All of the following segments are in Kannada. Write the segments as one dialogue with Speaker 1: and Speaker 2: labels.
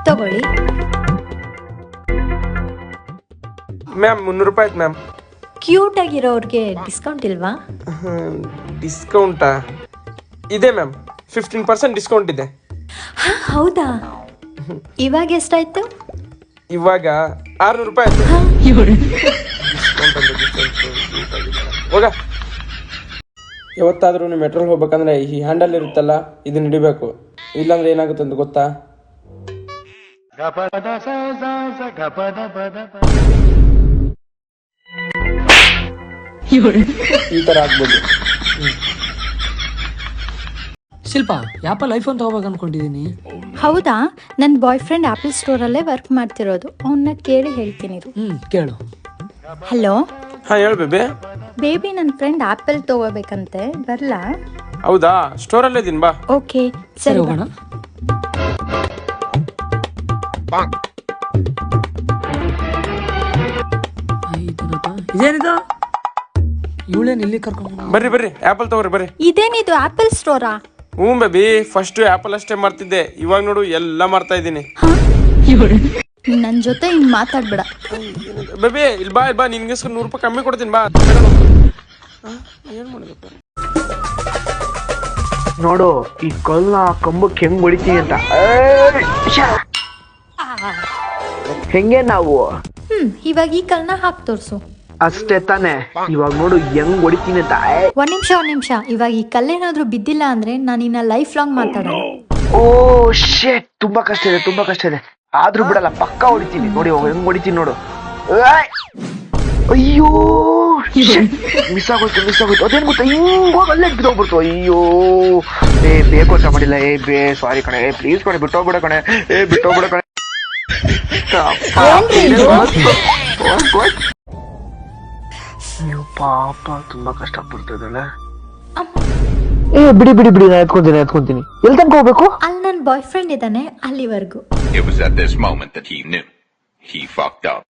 Speaker 1: ತಗೊಳ್ಳಿ
Speaker 2: ಮ್ಯಾಮ್ 300 ರೂಪಾಯಿ ಆಯ್ತು ಮ್ಯಾಮ್.
Speaker 1: ಕ್ಯೂಟ್ ಆಗಿರೋರ್ಗೆ ಡಿಸ್ಕೌಂಟ್ ಇಲ್ವಾ?
Speaker 2: ಡಿಸ್ಕೌಂಟಾ ಇದೆ ಮ್ಯಾಮ್, 15% ಡಿಸ್ಕೌಂಟ್ ಇದೆ.
Speaker 1: ಹೌದಾ? ಇವಾಗ ಎಷ್ಟಾಯ್ತು?
Speaker 2: ಇವಾಗ 600 ರೂಪಾಯಿ ಆಯ್ತು. ಹೋಗ. ಯಾವತ್ತಾದ್ರೂ ನೀವು ಮೆಟ್ರೋಲ್ ಹೋಗ್ಬೇಕಂದ್ರೆ ಈ ಹ್ಯಾಂಡಲ್ ಇರುತ್ತಲ್ಲ, ಇದನ್ನ ಹಿಡಿಬೇಕು, ಇಲ್ಲಾಂದ್ರೆ ಏನಾಗುತ್ತೆ ಅಂತ ಗೊತ್ತಾ? ಈ ತರ ಆಗ್ಬೋದು.
Speaker 3: ಶಿಲ್ಪ, ಆಪಲ್ ಐಫೋನ್ ತಗೋಬೇಕು ಅನ್ಕೊಂಡಿದೀನಿ.
Speaker 1: ಹೌದಾ? ನನ್ನ ಬಾಯ್ ಫ್ರೆಂಡ್ ಆಪಲ್ ಸ್ಟೋರಲ್ಲೇ ವರ್ಕ್ ಮಾಡ್ತಿರೋದು, ಅವನ್ನ ಕೇಳಿ ಹೇಳ್ತೀನಿ.
Speaker 3: ಕೇಳು.
Speaker 1: ಹಲೋ.
Speaker 2: ಹಾ ಹೇಳು ಬೇಬಿ.
Speaker 1: ಬೇಬಿ, ನನ್ನ ಫ್ರೆಂಡ್ ಆಪಲ್ ತಗೋಬೇಕಂತೆ, ಬರ್ಲಾ?
Speaker 2: ಹೌದಾ? ಸ್ಟೋರಲ್ಲೇ ಇದೀನಿ, ಬಾ.
Speaker 1: ಓಕೆ ಸರಿ,
Speaker 3: ಹೋಗೋಣ. ಇದೇನಿದು? ಇವಳೇನು ಇಲ್ಲಿ ಕರ್ಕೊಂಡು?
Speaker 2: ಬರ್ರಿ ಬರ್ರಿ, ಆಪಲ್ ತಗೋರಿ ಬರ್ರಿ.
Speaker 1: ಇದೇನಿದು ಆಪಲ್ ಸ್ಟೋರಾ?
Speaker 2: ಹ್ಞೂ ಬೇಬಿ, ಫಸ್ಟ್ ಆಪಲ್ ಅಷ್ಟೇ ಮಾಡ್ತಿದ್ದೆ, ಇವಾಗ ನೋಡು ಎಲ್ಲ ಮಾಡ್ತಾ ಇದ್ದೀನಿ.
Speaker 1: ನನ್ ಜೊತೆ ಹಿಂಗ್ ಮಾತಾಡ್ಬೇಡ
Speaker 2: ಬೇಬಿ. ಇಲ್ಲಿ ಬಾ, ಇಲ್ಲಿ ಬಾ, ನಿನ್ಗೋಸ್ಕರ 100 ರೂಪಾಯಿ ಕಮ್ಮಿ ಕೊಡ್ತೀನಿ, ಬಾ. ಏನ್ ಮಾಡಿದಪ್ಪ
Speaker 4: ನೋಡು ಈ ಕಲ್ನ ಕಂಬಕ್ಕೆ ಹೆಂಗ್ ಹೊಡಿತೀನಿ ಅಂತ. ಹೆಂಗೆ ನಾವು
Speaker 1: ಇವಾಗ ಈ ಕಲ್ನ ಹಾಕ್ ತೋರ್ಸು.
Speaker 4: ಅಷ್ಟೇ ತಾನೆ, ಇವಾಗ ನೋಡು ಹೆಂಗ್ ಹೊಡಿತೀನಿ ಅಂತ.
Speaker 1: ಒಂದ್ ನಿಮಿಷ, ಇವಾಗ ಈ ಕಲ್ಲೇನಾದ್ರೂ ಬಿದ್ದಿಲ್ಲ ಅಂದ್ರೆ ನಾನು ಇನ್ನ ಲೈಫ್ ಲಾಂಗ್ ಮಾತಾಡೋಣ.
Speaker 4: ಓ ಶೇಟ್, ತುಂಬಾ ಕಷ್ಟ ಇದೆ, ಆದ್ರೂ ಬಿಡಲ್ಲ, ಪಕ್ಕ ಹೊಡಿತೀನಿ. ನೋಡಿ ಹೆಂಗ್ ಹೊಡಿತೀನಿ ನೋಡು. ಅಯ್ಯೋ ಮಿಸ್ ಆಗೋಯ್ತು. ಅದೇನ್ ಗೊತ್ತಾ, ಹಿಂಗೋಗಿ ಅಲ್ಲೇ ಬಿದ್ದೋಗ್ಬಿಡ್ತು. ಅಯ್ಯೋ ಬೇಕು ಅಂತ ಮಾಡಿಲ್ಲ. ಸಾರಿ ಕಣೆ, ಪ್ಲೀಸ್ ಕಣೆ, ಬಿಟ್ಟೋಗ್ಬಿಡ ಕಣೆ. ಪಾಪ ತುಂಬಾ ಕಷ್ಟ ಪಡ್ತಿದ್ದಾಳೆ. ಬಿಡಿ ನಾ ಎತ್ಕೊಂತೀನಿ. ಎಲ್ಲಿ ತನಕ ಹೋಗ್ಬೇಕು?
Speaker 1: ಅಲ್ಲಿ ನನ್ನ ಬಾಯ್ ಫ್ರೆಂಡ್ ಇದ್ದಾನೆ, ಅಲ್ಲಿವರೆಗೂ.
Speaker 5: It was at this moment that he knew he fucked up.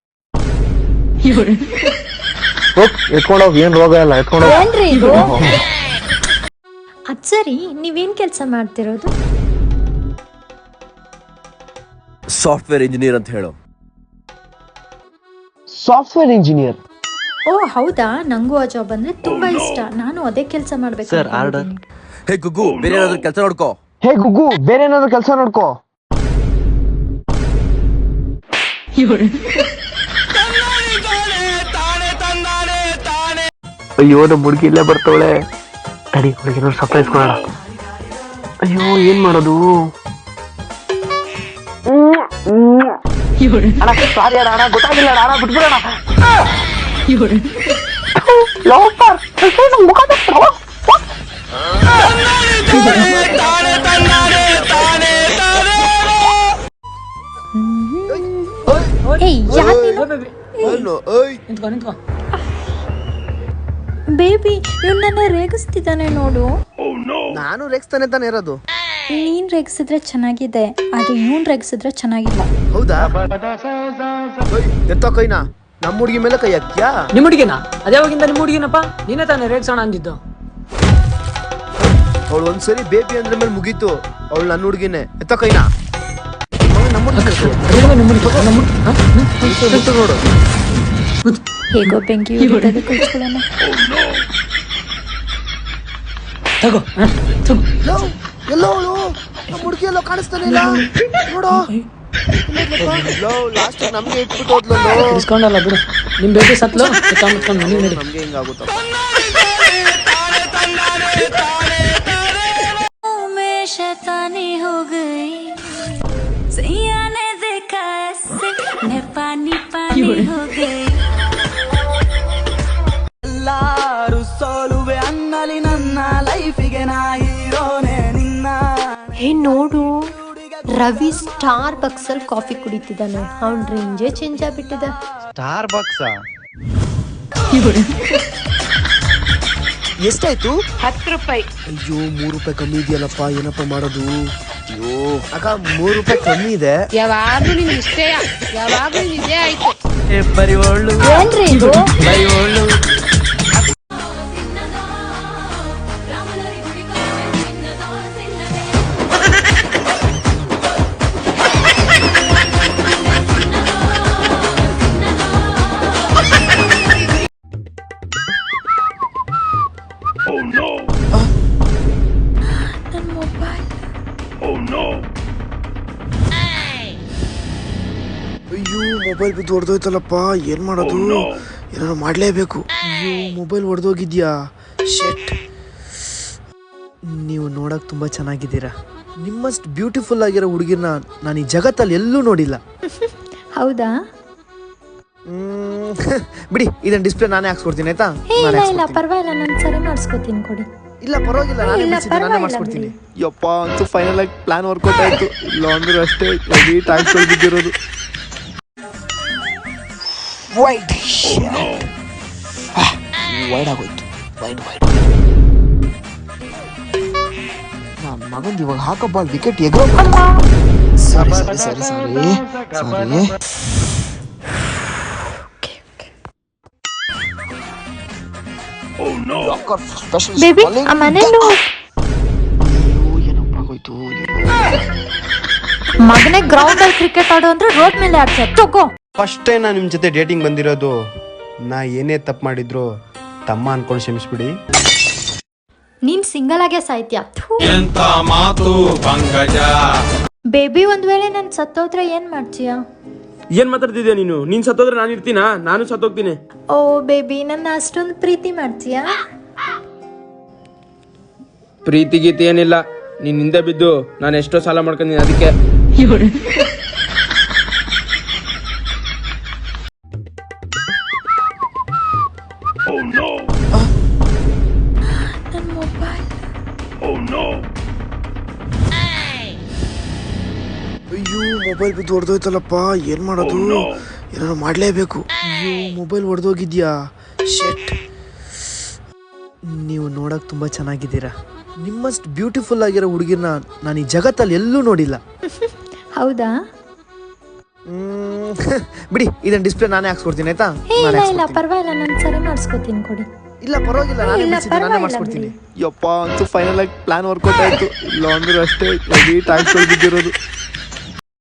Speaker 4: ಎತ್ಕೊಂಡೋಗಿ, ಏನ್ ರೋಗ ಇಲ್ಲ, ಎತ್ಕೊಂಡೋಗಿ.
Speaker 1: ಏನ್ರಿ ಇದು? ಅದ್ ಸರಿ, ನೀವೇನ್ ಕೆಲ್ಸ ಮಾಡ್ತಿರೋದು?
Speaker 6: ಸಾಫ್ಟ್ವೇರ್ ಇಂಜಿನಿಯರ್ ಅಂತ ಹೇಳು.
Speaker 4: Software engineer?
Speaker 1: ಓ ಹೌದಾ? ನಂಗೂ ಆ ಜಾಬ್ ಅಂದ್ರೆ ತುಂಬಾ ಇಷ್ಟ, ನಾನು ಅದೇ ಕೆಲಸ ಮಾಡ್ಬೇಕು.
Speaker 6: Sir order. ಹೇ ಗುಗ್ಗು, ಬೇರೆ ಏನಾದ್ರು ಕೆಲಸ ನೋಡ್ಕೋ.
Speaker 4: ಅಯ್ಯೋ ನಮ್ಮ ಹುಡುಗಿ ಇಲ್ಲೇ ಬರ್ತವಳೆ. ತಡಿ, ಹುಡುಗಿ ಸರ್ಪ್ರೈಸ್ ಕೊಡೋಣ. ಅಯ್ಯೋ ಏನ್ ಮಾಡೋದು? ಸಾರಿ ಅಣ್ಣ, ಗೊತ್ತಾಗಿಲ್ಲ ಅಣ್ಣ, ಬಿಟ್ಬಿಡೋಣ.
Speaker 3: ನಿಂತ್ಕೋ.
Speaker 1: ಬೇಬಿ, ಇವ್ನು ನನ್ನ ರೇಗಿಸ್ತಿದ್ದಾನೆ ನೋಡು.
Speaker 6: ನಾನು ರೇಗಿಸ್ತಾನೆ ತಾನೇ ಇರೋದು.
Speaker 1: ನೀನ್ ರೇಗಿಸಿದ್ರೆ ಚೆನ್ನಾಗಿದೆ, ಆದ್ರೆ ಇವ್ನ್ ರೇಗಿಸಿದ್ರೆ ಚೆನ್ನಾಗಿಲ್ಲ.
Speaker 6: ಹೌದಾ? ಎತ್ತೋ ಕೈನಾ, ನಮ್ಮ ಹುಡುಗಿ ಮೇಲೆ ಕೈ ಹಾಕ್ಯಾ?
Speaker 3: ನಿಮ್ಮ ಹುಡುಗಿನ? ಅದ್ಯಾವಾಗಿಂದ ನಿಮ್ಮ ಹುಡುಗಿನಪ್ಪ? ನೀನೇ ತಾನೇ ರೇಗ್ಸೋಣ ಅಂದಿದ್ದು.
Speaker 6: ಅವಳು ಒಂದ್ಸರಿ ಬೇಬಿ ಅಂದ್ರೆ ಮೇಲೆ ಮುಗೀತು, ಅವಳು ನನ್ನ ಹುಡುಗಿನೇ. ಎತ್ತೋ ಕೈನಾ. ನೋಡು
Speaker 1: ಹೇಗೋ ಬೆಂಕಿ ಕಳ್ಸ್ಕೊಳ್ಳೋಣ.
Speaker 3: ತಗೋ.
Speaker 6: ಎಲ್ಲೋ ಅವಳು, ನಮ್ಮ ಹುಡುಗಿ ಎಲ್ಲೋ ಕಾಣಿಸ್ತಾನೆ ಇಲ್ಲ ನೋಡು. ಲಾಸ್ಟ್ ನಮ್ಗೆ ಇಟ್ಬಿಟ್ಟು ಹೋದ್ಲು.
Speaker 3: ಇಸ್ಕೊಂಡಲ್ಲ ಬಿಡು, ನಿಮ್ ಬೇಬಿ ಸತ್ಲು
Speaker 6: ನಮ್ಗೆ ಹಿಂಗಾಗುತ್ತಪ್ಪ.
Speaker 7: ಎಲ್ಲಾರು ಸೋಲುವೆ ಅನ್ನಲಿ ನನ್ನ ಲೈಫಿಗೆ ನಾ ಹೀರೋನೆ ನಿನ್ನ.
Speaker 1: ಹೇ ನೋಡು, ರವಿ ಸ್ಟಾರ್ ಬಕ್ಸ್ ಅಲ್ಲಿ ಕಾಫಿ ಕುಡಿತಿದ್ದಾನೆ, ಅವ್ನ ರೇಂಜೇ ಚೇಂಜ್ ಆಗ್ಬಿಟ್ಟಿದೆ.
Speaker 6: ಸ್ಟಾರ್ ಬಾಕ್ಸ್ ಎಷ್ಟಾಯ್ತು?
Speaker 7: 10 ರೂಪಾಯಿ.
Speaker 6: ಅಯ್ಯೋ 3 ರೂಪಾಯಿ ಕಮ್ಮಿ ಇದೆಯಲ್ಲಪ್ಪ, ಏನಪ್ಪ ಮಾಡೋದು? ಅಯ್ಯೋ ಅಕ್ಕ, 3 ರೂಪಾಯಿ ಕಮ್ಮಿ ಇದೆ.
Speaker 7: ಯಾವಾಗ್ಲೂ ನಿನ್ ಇಷ್ಟೇ, ಯಾವಾಗ್ಲೂ ಇದೇ ಆಯ್ತು.
Speaker 6: ಬರಿ ಒಳ್ಳು
Speaker 1: ಏನ್ರಿ ಇದು?
Speaker 6: ಬರಿ ಒಳ್ಳು. ಮೊಬೈಲ್ ಬಿದ್ದು ಹೊಡೆದೋಯ್ತಲ್ಲಪ್ಪ, ಏನ್ ಮಾಡೋದು? ಏನಾದ್ರು ಮಾಡ್ಲೇಬೇಕು. ಅಯ್ಯೋ, ಮೊಬೈಲ್ ಹೊಡೆದೋಗಿದ್ಯಾ? ಶೆಟ್. ನೀವು ನೋಡಕ್ ತುಂಬಾ ಚೆನ್ನಾಗಿದ್ದೀರಾ. ನಿಮ್ಮಷ್ಟು ಬ್ಯೂಟಿಫುಲ್ ಆಗಿರೋ ಹುಡುಗಿರ್ನ ನಾನು ಈ ಜಗತ್ತಲ್ಲಿ ಎಲ್ಲೂ ನೋಡಿಲ್ಲ.
Speaker 1: ಹೌದಾ?
Speaker 6: ಬಿಡಿ, ಇದನ್ನ ಡಿಸ್ಪ್ಲೇ ನಾನೇ ಹಾಕ್ಸ್ಕೊಡ್ತೀನಿ ಆಯ್ತಾ?
Speaker 1: ಇಲ್ಲ ಪರವಾಗಿಲ್ಲ, ನಾನು ಸರಿ ಮಾಡಿಸ್ಕೊತೀನಿ ಕೊಡಿ.
Speaker 6: ಇಲ್ಲ ಪರವಾಗಿಲ್ಲ, ನಾನೇ ಮಾಡಿಸ್ಕೊಡ್ತೀನಿ. ಯಪ್ಪ, ಅಂತೂ ಫೈನಲ್ ಆಗಿ ಪ್ಲಾನ್ ವರ್ಕೌಟ್ ಆಯ್ತು. ಇಲ್ಲ ಅಂದ್ರೆ ಅಷ್ಟೇ ಹೆವಿ ಟ್ಯಾಕ್ಸ್ ಬಿದ್ದಿರೋದು. ವೈಡ್ ಆಗೋಯ್ತು. ನನ್ನ ಮಗಂದು ಇವಾಗ ಹಾಕೋ ಬಾಲ್ ವಿಕೆಟ್ ಎಗರೋ. ಸಾರಿ.
Speaker 1: ಬೇಬಿ ಆ ಮನೇಲಿ ಮಗನೇ ಗ್ರೌಂಡ್ ಅಲ್ಲಿ ಕ್ರಿಕೆಟ್ ಆಡೋ ಅಂದ್ರೆ ರೋಡ್ ಮೇಲೆ ಆಡ್ತಾರೆ. ತಗೋ.
Speaker 8: ಫಸ್ಟ್ ಟೈಮ್ ನಾನು ನಿಮ್ಮ ಜೊತೆ ಡೇಟಿಂಗ್ ಬಂದಿರೋದು. ನಾ ಏನೇ ತಪ್ಪು ಮಾಡಿದ್ರು ತಮ್ಮ ಅನ್ಕೊಂಡು ಕ್ಷಮಿಸ್ಬಿಡಿ.
Speaker 1: ನೀನ್ ಸಿಂಗಲ್ ಆಗೇ ಸಾಯ್ತ್ಯಾ?
Speaker 2: ಎಂತ ಮಾತು ಪಂಕಜ.
Speaker 1: ಬೇಬಿ ಒಂದ್ ವೇಳೆ ನನ್ ಸತ್ತೋದ್ರೆ ಏನ್ ಮಾಡ್ತೀಯಾ?
Speaker 2: ಏನ್ ಮಾತಾಡ್ತಿದ್ಯಾ ನೀನು? ನೀನ್ ಸತ್ತೋದ್ರೆ ನಾನು ಇರ್ತೀನಾ? ನಾನು ಸತ್ತೋಗ್ತೀನಿ.
Speaker 1: ಓ ಬೇಬಿ, ನನ್ನ ಅಷ್ಟೊಂದು ಪ್ರೀತಿ ಮಾಡ್ತೀಯಾ?
Speaker 2: ಪ್ರೀತಿ ಗೀತಿ ಏನಿಲ್ಲ, ನೀನ್ ಹಿಂದೆ ಬಿದ್ದು ನಾನು ಎಷ್ಟೋ ಸಾಲ ಮಾಡ್ಕೊಂತೀನಿ, ಅದಕ್ಕೆ.
Speaker 6: ಅಯ್ಯೋ, ಮೊಬೈಲ್ ಬಿದ್ದು ಹೊಡೆದೋಯ್ತಲ್ಲಪ್ಪ, ಏನ್ ಮಾಡೋದು? ಏನಾದ್ರು ಮಾಡ್ಲೇಬೇಕು. ಅಯ್ಯೋ, ಮೊಬೈಲ್ ಹೊಡೆದೋಗಿದ್ಯಾ? ಶೆಟ್. ನೀವು ನೋಡಕ್ ತುಂಬಾ ಚೆನ್ನಾಗಿದ್ದೀರಾ. ನಿಮ್ಮಷ್ಟು ಬ್ಯೂಟಿಫುಲ್ ಆಗಿರೋ ಹುಡುಗಿರ್ನ ನಾನು ಈ ಜಗತ್ತಲ್ಲಿ ಎಲ್ಲೂ ನೋಡಿಲ್ಲ.
Speaker 1: ಹೌದಾ?
Speaker 6: ಬಿಡಿ, ಇದನ್ನ ಡಿಸ್ಪ್ಲೇ ನಾನೇ ಹಾಕ್ಸ್ಕೊಡ್ತೀನಿ ಆಯ್ತಾ?
Speaker 1: ಇಲ್ಲ ಪರವಾಗಿಲ್ಲ, ನಾನು ಸರಿ ಮಾಡಿಸ್ಕೊತೀನಿ ಕೊಡಿ.
Speaker 6: ಇಲ್ಲ ಪರವಾಗಿಲ್ಲ, ನಾನೇ ಮಾಡಿಸ್ಕೊಡ್ತೀನಿ. ಯಪ್ಪ, ಅಂತೂ ಫೈನಲ್ ಆಗಿ ಪ್ಲಾನ್ ವರ್ಕೌಟ್ ಆಯ್ತು. ಇಲ್ಲ ಅಂದ್ರೆ ಅಷ್ಟೇ ಹೆವಿ ಟ್ಯಾಕ್ಸ್ ಬಿದ್ದಿರೋದು.